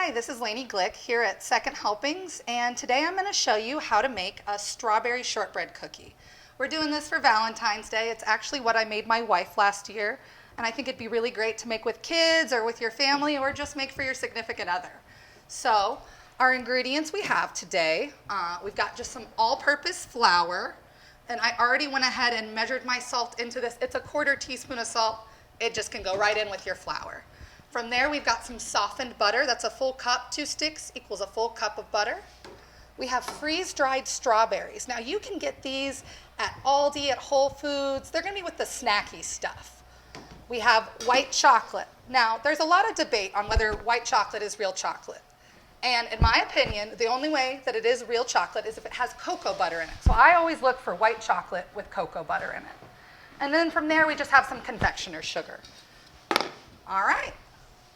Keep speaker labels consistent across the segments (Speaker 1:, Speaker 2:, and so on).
Speaker 1: Hi, this is Laney Glick here at Second Helpings, and today I'm going to show you how to make a strawberry shortbread cookie. We're doing this for Valentine's Day. It's actually what I made my wife last year, and I think it'd be really great to make with kids or with your family or just make for your significant other. So our ingredients we have today, we've got just some all-purpose flour, and I already went ahead and measured my salt into this. It's a 1/4 teaspoon of salt. It just can go right in with your flour. From there, we've got some softened butter. That's a full cup. 2 sticks equals a full cup of butter. We have freeze-dried strawberries. Now, you can get these at Aldi, at Whole Foods. They're going to be with the snacky stuff. We have white chocolate. Now, there's a lot of debate on whether white chocolate is real chocolate. And in my opinion, the only way that it is real chocolate is if it has cocoa butter in it. So I always look for white chocolate with cocoa butter in it. And then from there, we just have some confectioner's sugar. All right.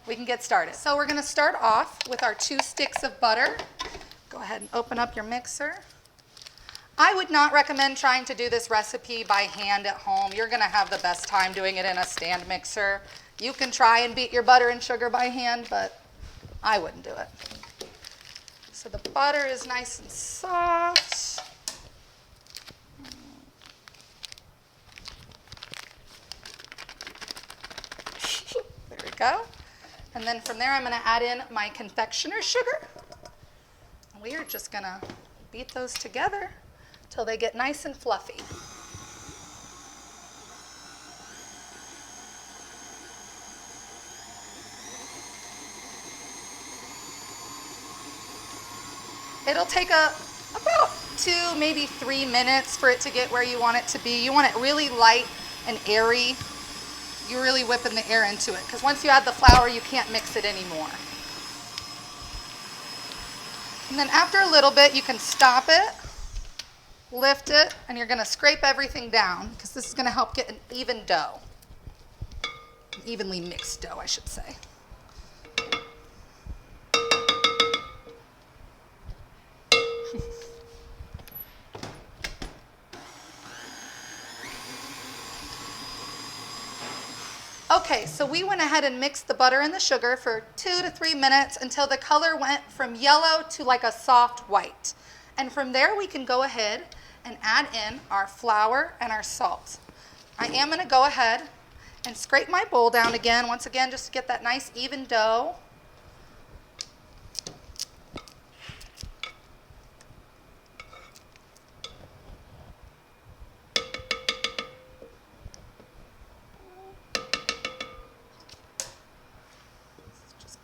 Speaker 1: We can get started. So we're going to start off with our 2 sticks of butter. Go ahead and open up your mixer. I would not recommend trying to do this recipe by hand at home. You're going to have the best time doing it in a stand mixer. You can try and beat your butter and sugar by hand, but I wouldn't do it. So the butter is nice and soft. There we go. And then from there, I'm going to add in my confectioner's sugar. We are just going to beat those together till they get nice and fluffy. It'll take about 2, maybe 3 minutes for it to get where you want it to be. You want it really light and airy. You're really whipping the air into it, because once you add the flour, you can't mix it anymore. And then after a little bit, you can stop it, lift it, and you're going to scrape everything down, because this is going to help get an even dough. An evenly mixed dough, I should say. Okay, so we went ahead and mixed the butter and the sugar for 2 to 3 minutes until the color went from yellow to like a soft white. And from there, we can go ahead and add in our flour and our salt. I am going to go ahead and scrape my bowl down again, once again, just to get that nice even dough.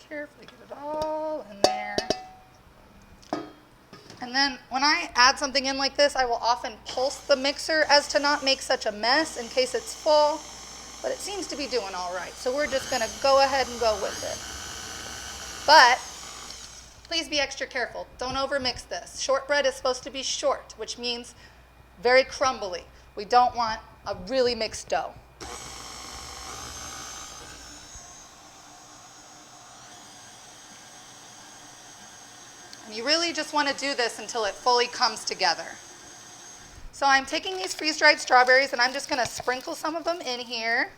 Speaker 1: Carefully get it all in there. And then when I add something in like this, I will often pulse the mixer as to not make such a mess in case it's full, but it seems to be doing all right. So we're just going to go ahead and go with it. But please be extra careful. Don't overmix this. Shortbread is supposed to be short, which means very crumbly. We don't want a really mixed dough. You really just want to do this until it fully comes together. So I'm taking these freeze-dried strawberries and I'm just going to sprinkle some of them in here.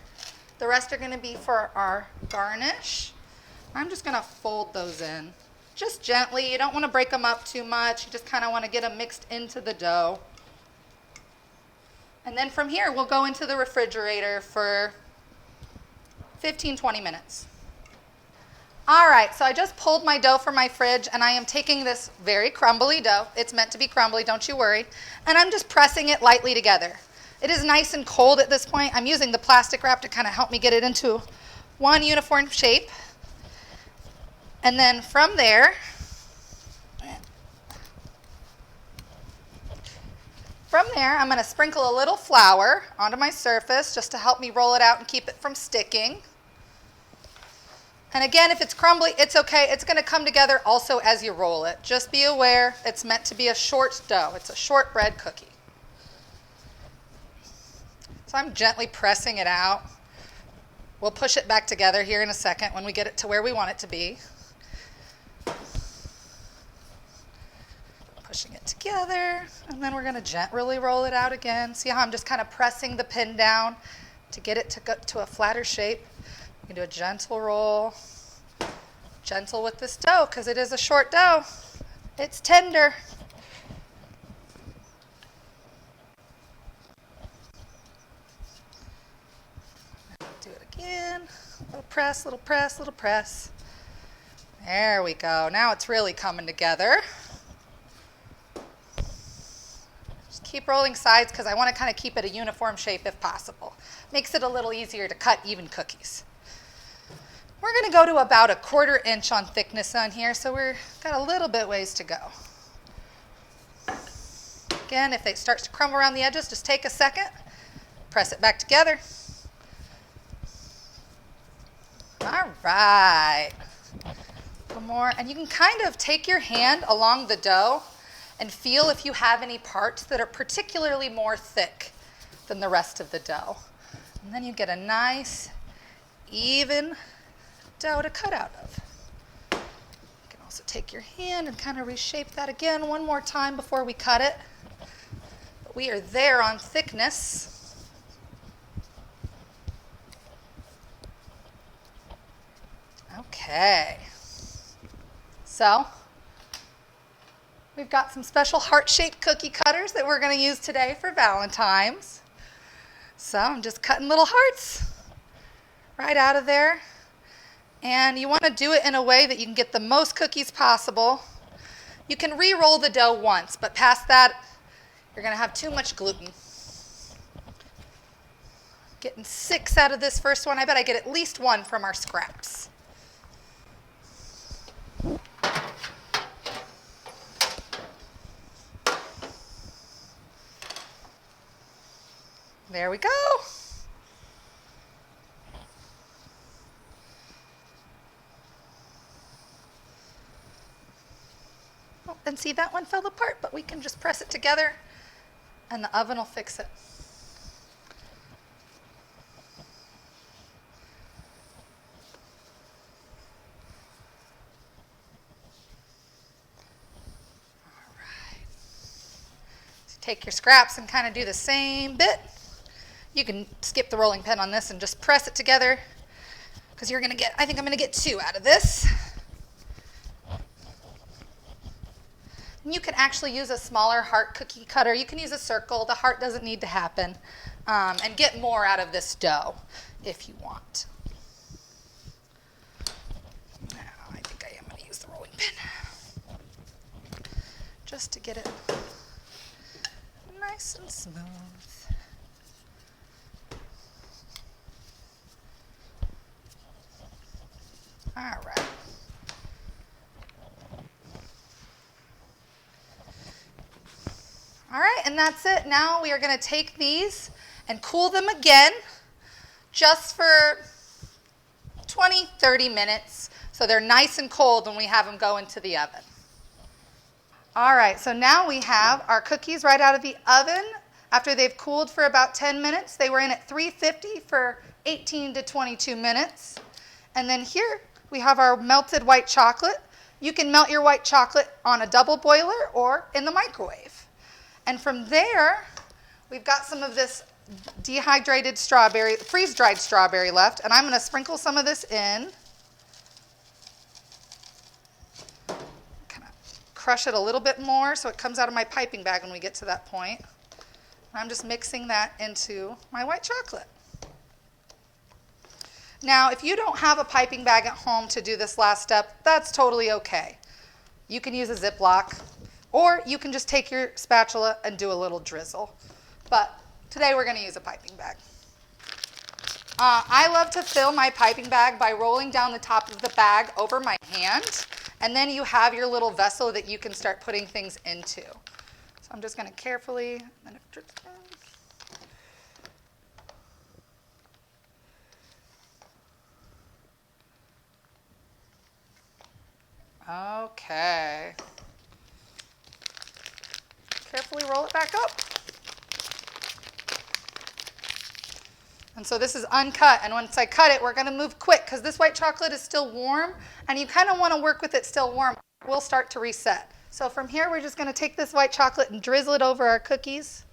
Speaker 1: The rest are going to be for our garnish. I'm just going to fold those in. Just gently. You don't want to break them up too much. You just kind of want to get them mixed into the dough. And then from here, we'll go into the refrigerator for 15-20 minutes. All right, so I just pulled my dough from my fridge, and I am taking this very crumbly dough. It's meant to be crumbly, don't you worry. And I'm just pressing it lightly together. It is nice and cold at this point. I'm using the plastic wrap to kind of help me get it into one uniform shape. And then from there, I'm going to sprinkle a little flour onto my surface just to help me roll it out and keep it from sticking. And again, if it's crumbly, it's okay. It's going to come together also as you roll it. Just be aware, it's meant to be a short dough. It's a shortbread cookie. So I'm gently pressing it out. We'll push it back together here in a second when we get it to where we want it to be. Pushing it together, and then we're going to gently roll it out again. See how I'm just kind of pressing the pin down to get it to go to a flatter shape. You can do a gentle roll. Gentle with this dough because it is a short dough. It's tender. Do it again. Little press, little press, little press. There we go. Now it's really coming together. Just keep rolling sides because I want to kind of keep it a uniform shape if possible. Makes it a little easier to cut even cookies. We're going to go to about 1/4 inch on thickness on here, so we've got a little bit ways to go. Again, if it starts to crumble around the edges, just take a second, press it back together. All right. A little more, and you can kind of take your hand along the dough and feel if you have any parts that are particularly more thick than the rest of the dough. And then you get a nice, even dough to cut out of. You can also take your hand and kind of reshape that again one more time before we cut it. But we are there on thickness. Okay. So we've got some special heart-shaped cookie cutters that we're going to use today for Valentine's. So I'm just cutting little hearts right out of there. And you want to do it in a way that you can get the most cookies possible. You can re-roll the dough once, but past that, you're going to have too much gluten. Getting 6 out of this first one. I bet I get at least 1 from our scraps. There we go. Oh, and see, that one fell apart, but we can just press it together and the oven will fix it. All right. So take your scraps and kind of do the same bit. You can skip the rolling pin on this and just press it together because you're going to get, I think I'm going to get 2 out of this. And you can actually use a smaller heart cookie cutter. You can use a circle. The heart doesn't need to happen. And get more out of this dough if you want. Now, I think I am going to use the rolling pin just to get it nice and smooth. All right. All right, and that's it. Now we are going to take these and cool them again just for 20, 30 minutes so they're nice and cold when we have them go into the oven. All right, so now we have our cookies right out of the oven. After they've cooled for about 10 minutes, they were in at 350 for 18 to 22 minutes. And then here we have our melted white chocolate. You can melt your white chocolate on a double boiler or in the microwave. And from there, we've got some of this dehydrated strawberry, freeze-dried strawberry left, and I'm going to sprinkle some of this in. Kind of crush it a little bit more so it comes out of my piping bag when we get to that point. And I'm just mixing that into my white chocolate. Now, if you don't have a piping bag at home to do this last step, that's totally okay. You can use a Ziploc, or you can just take your spatula and do a little drizzle. But today we're going to use a piping bag. I love to fill my piping bag by rolling down the top of the bag over my hand, and then you have your little vessel that you can start putting things into. So I'm just going to carefully, and it drips down. Okay. Carefully roll it back up. And so this is uncut, and once I cut it, we're going to move quick because this white chocolate is still warm, and you kind of want to work with it still warm. We'll start to reset. So from here, we're just going to take this white chocolate and drizzle it over our cookies.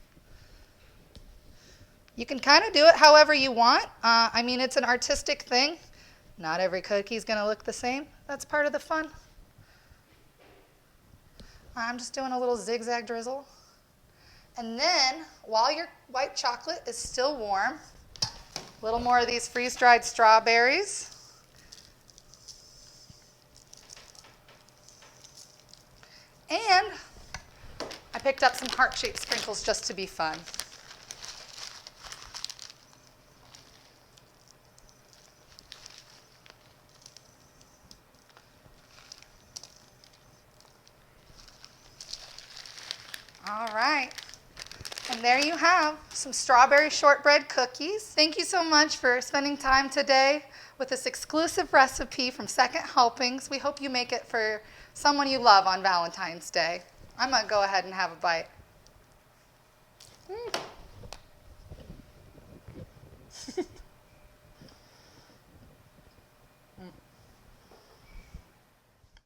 Speaker 1: You can kind of do it however you want. I mean, it's an artistic thing. Not every cookie is going to look the same. That's part of the fun. I'm just doing a little zigzag drizzle. And then, while your white chocolate is still warm, a little more of these freeze-dried strawberries. And I picked up some heart-shaped sprinkles just to be fun. All right. And there you have some strawberry shortbread cookies. Thank you so much for spending time today with this exclusive recipe from Second Helpings. We hope you make it for someone you love on Valentine's Day. I'm going to go ahead and have a bite.